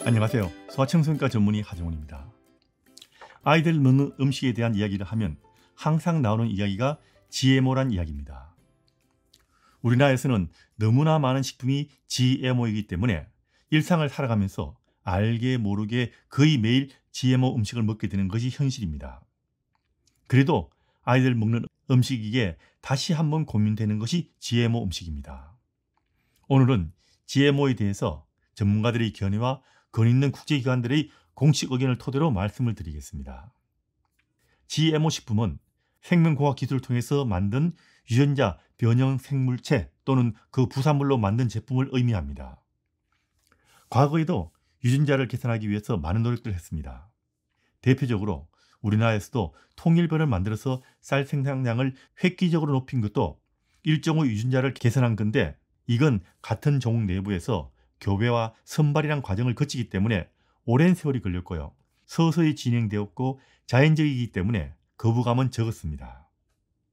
안녕하세요. 소아청소년과 전문의 하정훈입니다. 아이들 먹는 음식에 대한 이야기를 하면 항상 나오는 이야기가 GMO란 이야기입니다. 우리나라에서는 너무나 많은 식품이 GMO이기 때문에 일상을 살아가면서 알게 모르게 거의 매일 GMO 음식을 먹게 되는 것이 현실입니다. 그래도 아이들 먹는 음식이기에 다시 한번 고민되는 것이 GMO 음식입니다. 오늘은 GMO에 대해서 전문가들의 견해와 권위 있는 국제기관들의 공식 의견을 토대로 말씀을 드리겠습니다. GMO 식품은 생명공학 기술을 통해서 만든 유전자 변형 생물체 또는 그 부산물로 만든 제품을 의미합니다. 과거에도 유전자를 개선하기 위해서 많은 노력들을 했습니다. 대표적으로 우리나라에서도 통일별을 만들어서 쌀 생산량을 획기적으로 높인 것도 일종의 유전자를 개선한 건데, 이건 같은 종족 내부에서 교배와 선발이란 과정을 거치기 때문에 오랜 세월이 걸렸고요. 서서히 진행되었고 자연적이기 때문에 거부감은 적었습니다.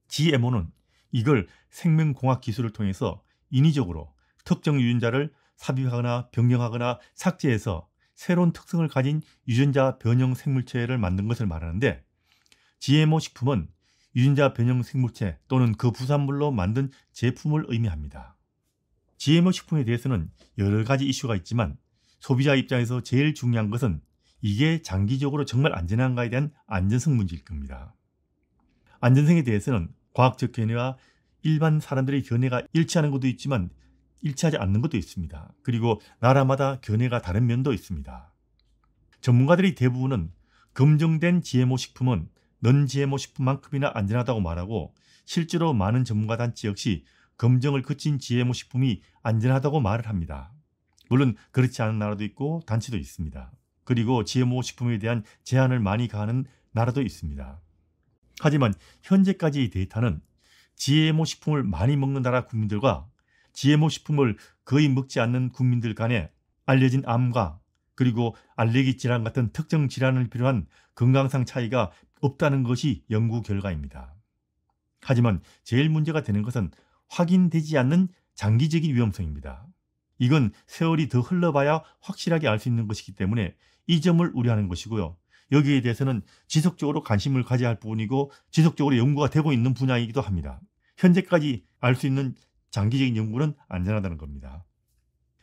GMO는 이걸 생명공학 기술을 통해서 인위적으로 특정 유전자를 삽입하거나 변경하거나 삭제해서 새로운 특성을 가진 유전자 변형 생물체를 만든 것을 말하는데, GMO 식품은 유전자 변형 생물체 또는 그 부산물로 만든 제품을 의미합니다. GMO 식품에 대해서는 여러 가지 이슈가 있지만 소비자 입장에서 제일 중요한 것은 이게 장기적으로 정말 안전한가에 대한 안전성 문제일 겁니다. 안전성에 대해서는 과학적 견해와 일반 사람들의 견해가 일치하는 것도 있지만 일치하지 않는 것도 있습니다. 그리고 나라마다 견해가 다른 면도 있습니다. 전문가들이 대부분은 검증된 GMO 식품은 넌 GMO 식품만큼이나 안전하다고 말하고, 실제로 많은 전문가 단체 역시 검증을 거친 GMO 식품이 안전하다고 말을 합니다. 물론 그렇지 않은 나라도 있고 단체도 있습니다. 그리고 GMO 식품에 대한 제한을 많이 가하는 나라도 있습니다. 하지만 현재까지의 데이터는 GMO 식품을 많이 먹는 나라 국민들과 GMO 식품을 거의 먹지 않는 국민들 간에 알려진 암과 그리고 알레르기 질환 같은 특정 질환을 비롯한 건강상 차이가 없다는 것이 연구 결과입니다. 하지만 제일 문제가 되는 것은 확인되지 않는 장기적인 위험성입니다. 이건 세월이 더 흘러봐야 확실하게 알 수 있는 것이기 때문에 이 점을 우려하는 것이고요. 여기에 대해서는 지속적으로 관심을 가져야 할 부분이고 지속적으로 연구가 되고 있는 분야이기도 합니다. 현재까지 알 수 있는 장기적인 연구는 안전하다는 겁니다.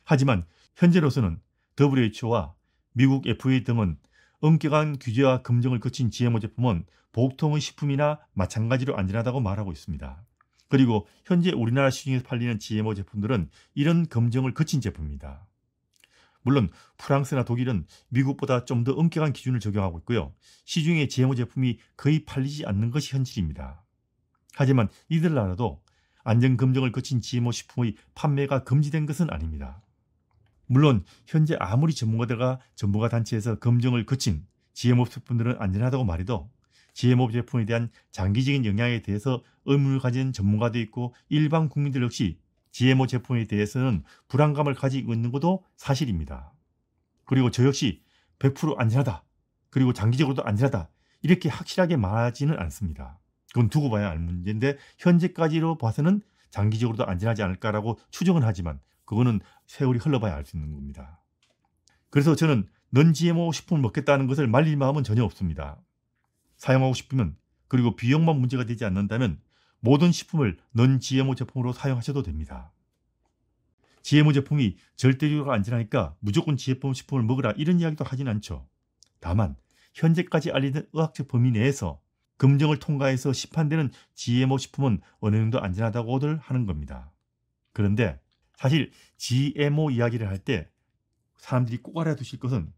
하지만 현재로서는 WHO와 미국 FDA 등은 엄격한 규제와 검증을 거친 GMO 제품은 보통의 식품이나 마찬가지로 안전하다고 말하고 있습니다. 그리고 현재 우리나라 시중에서 팔리는 GMO 제품들은 이런 검증을 거친 제품입니다. 물론 프랑스나 독일은 미국보다 좀 더 엄격한 기준을 적용하고 있고요. 시중에 GMO 제품이 거의 팔리지 않는 것이 현실입니다. 하지만 이들 나라도 안전 검증을 거친 GMO 식품의 판매가 금지된 것은 아닙니다. 물론 현재 아무리 전문가 단체에서 검증을 거친 GMO 제품들은 안전하다고 말해도 GMO 제품에 대한 장기적인 영향에 대해서 의문을 가진 전문가도 있고 일반 국민들 역시 GMO 제품에 대해서는 불안감을 가지고 있는 것도 사실입니다. 그리고 저 역시 100% 안전하다, 그리고 장기적으로도 안전하다 이렇게 확실하게 말하지는 않습니다. 그건 두고 봐야 할 문제인데 현재까지로 봐서는 장기적으로도 안전하지 않을까라고 추정은 하지만 그거는 세월이 흘러봐야 알 수 있는 겁니다. 그래서 저는 넌 GMO 식품을 먹겠다는 것을 말릴 마음은 전혀 없습니다. 사용하고 싶으면, 그리고 비용만 문제가 되지 않는다면 모든 식품을 넌 GMO 제품으로 사용하셔도 됩니다. GMO 제품이 절대적으로 안전하니까 무조건 GMO 식품을 먹으라 이런 이야기도 하진 않죠. 다만 현재까지 알려진 의학적 범위 내에서 검증을 통과해서 시판되는 GMO 식품은 어느 정도 안전하다고들 하는 겁니다. 그런데 사실 GMO 이야기를 할 때 사람들이 꼭 알아두실 것은,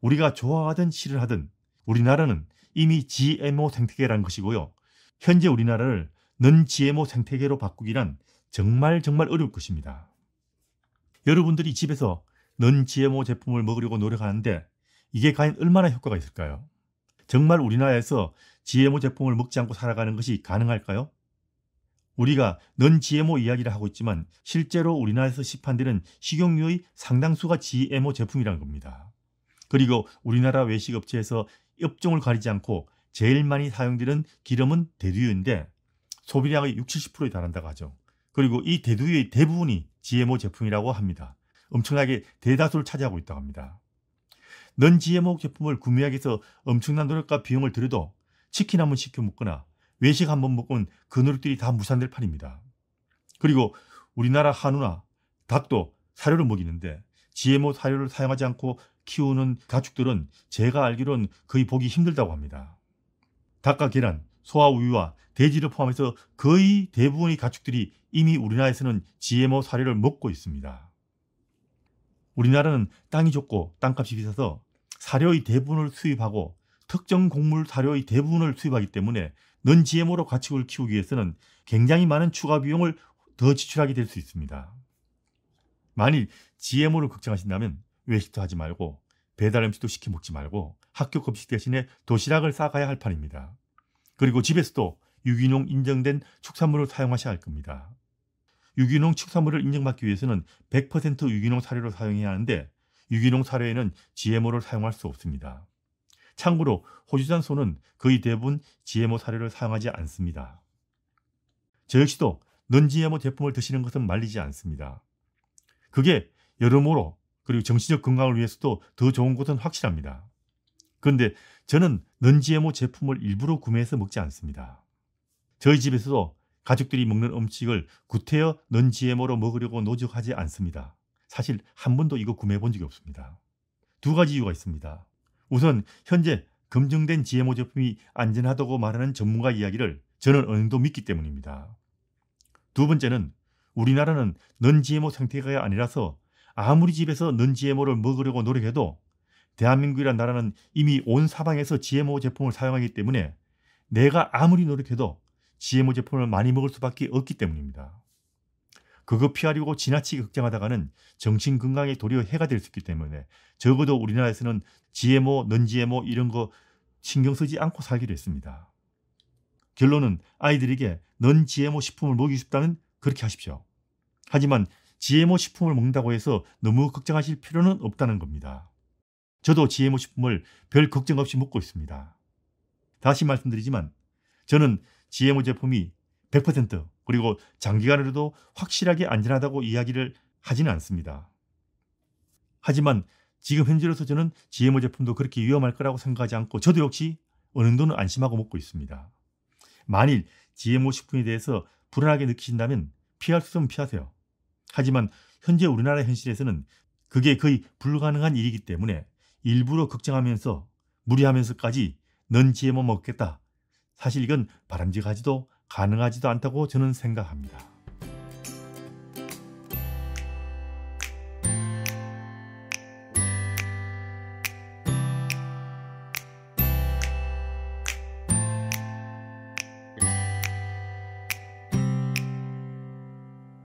우리가 좋아하든 싫어하든 우리나라는 이미 GMO 생태계라는 것이고요. 현재 우리나라를 넌 GMO 생태계로 바꾸기란 정말 어려울 것입니다. 여러분들이 집에서 넌 GMO 제품을 먹으려고 노력하는데 이게 과연 얼마나 효과가 있을까요? 정말 우리나라에서 GMO 제품을 먹지 않고 살아가는 것이 가능할까요? 우리가 넌 GMO 이야기를 하고 있지만 실제로 우리나라에서 시판되는 식용유의 상당수가 GMO 제품이라는 겁니다. 그리고 우리나라 외식업체에서 업종을 가리지 않고 제일 많이 사용되는 기름은 대두유인데 소비량의 60-70%에 달한다고 하죠. 그리고 이 대두유의 대부분이 GMO 제품이라고 합니다. 엄청나게 대다수를 차지하고 있다고 합니다. 넌 GMO 제품을 구매하기 위해서 엄청난 노력과 비용을 들여도 치킨 한번 시켜 먹거나 외식 한번 먹으면 그 노력들이 다 무산될 판입니다. 그리고 우리나라 한우나 닭도 사료를 먹이는데 GMO 사료를 사용하지 않고 키우는 가축들은 제가 알기로는 거의 보기 힘들다고 합니다. 닭과 계란, 소와 우유와 돼지를 포함해서 거의 대부분의 가축들이 이미 우리나라에서는 GMO 사료를 먹고 있습니다. 우리나라는 땅이 좁고 땅값이 비싸서 사료의 대부분을 수입하고 특정 곡물 사료의 대부분을 수입하기 때문에 넌 GMO로 가축을 키우기 위해서는 굉장히 많은 추가 비용을 더 지출하게 될 수 있습니다. 만일 GMO를 걱정하신다면 외식도 하지 말고 배달 음식도 시켜 먹지 말고 학교 급식 대신에 도시락을 싸가야 할 판입니다. 그리고 집에서도 유기농 인정된 축산물을 사용하셔야 할 겁니다. 유기농 축산물을 인정받기 위해서는 100% 유기농 사료를 사용해야 하는데 유기농 사료에는 GMO를 사용할 수 없습니다. 참고로 호주산 소는 거의 대부분 GMO 사료를 사용하지 않습니다. 저 역시도 넌 GMO 제품을 드시는 것은 말리지 않습니다. 그게 여러모로 그리고 정신적 건강을 위해서도 더 좋은 것은 확실합니다. 그런데 저는 넌 GMO 제품을 일부러 구매해서 먹지 않습니다. 저희 집에서도 가족들이 먹는 음식을 구태여 넌 GMO로 먹으려고 노력하지 않습니다. 사실 한 번도 이거 구매해 본 적이 없습니다. 두 가지 이유가 있습니다. 우선 현재 검증된 GMO 제품이 안전하다고 말하는 전문가 이야기를 저는 어느 정도 믿기 때문입니다. 두 번째는 우리나라는 넌 GMO 상태가 아니라서 아무리 집에서 넌 GMO를 먹으려고 노력해도 대한민국이라는 나라는 이미 온 사방에서 GMO 제품을 사용하기 때문에 내가 아무리 노력해도 GMO 제품을 많이 먹을 수밖에 없기 때문입니다. 그거 피하려고 지나치게 걱정하다가는 정신건강에 도리어 해가 될 수 있기 때문에 적어도 우리나라에서는 GMO, 넌 GMO 이런 거 신경 쓰지 않고 살기로 했습니다. 결론은 아이들에게 넌 GMO 식품을 먹이고 싶다면 그렇게 하십시오. 하지만 GMO 식품을 먹는다고 해서 너무 걱정하실 필요는 없다는 겁니다. 저도 GMO 식품을 별 걱정 없이 먹고 있습니다. 다시 말씀드리지만 저는 GMO 제품이 100% 그리고 장기간으로도 확실하게 안전하다고 이야기를 하지는 않습니다. 하지만 지금 현재로서 저는 GMO 제품도 그렇게 위험할 거라고 생각하지 않고 저도 역시 어느 정도는 안심하고 먹고 있습니다. 만일 GMO 식품에 대해서 불안하게 느끼신다면 피할 수 있으면 피하세요. 하지만 현재 우리나라 현실에서는 그게 거의 불가능한 일이기 때문에 일부러 걱정하면서 무리하면서까지 넌 GMO 먹겠다. 사실 이건 바람직하지도 가능하지도 않다고 저는 생각합니다.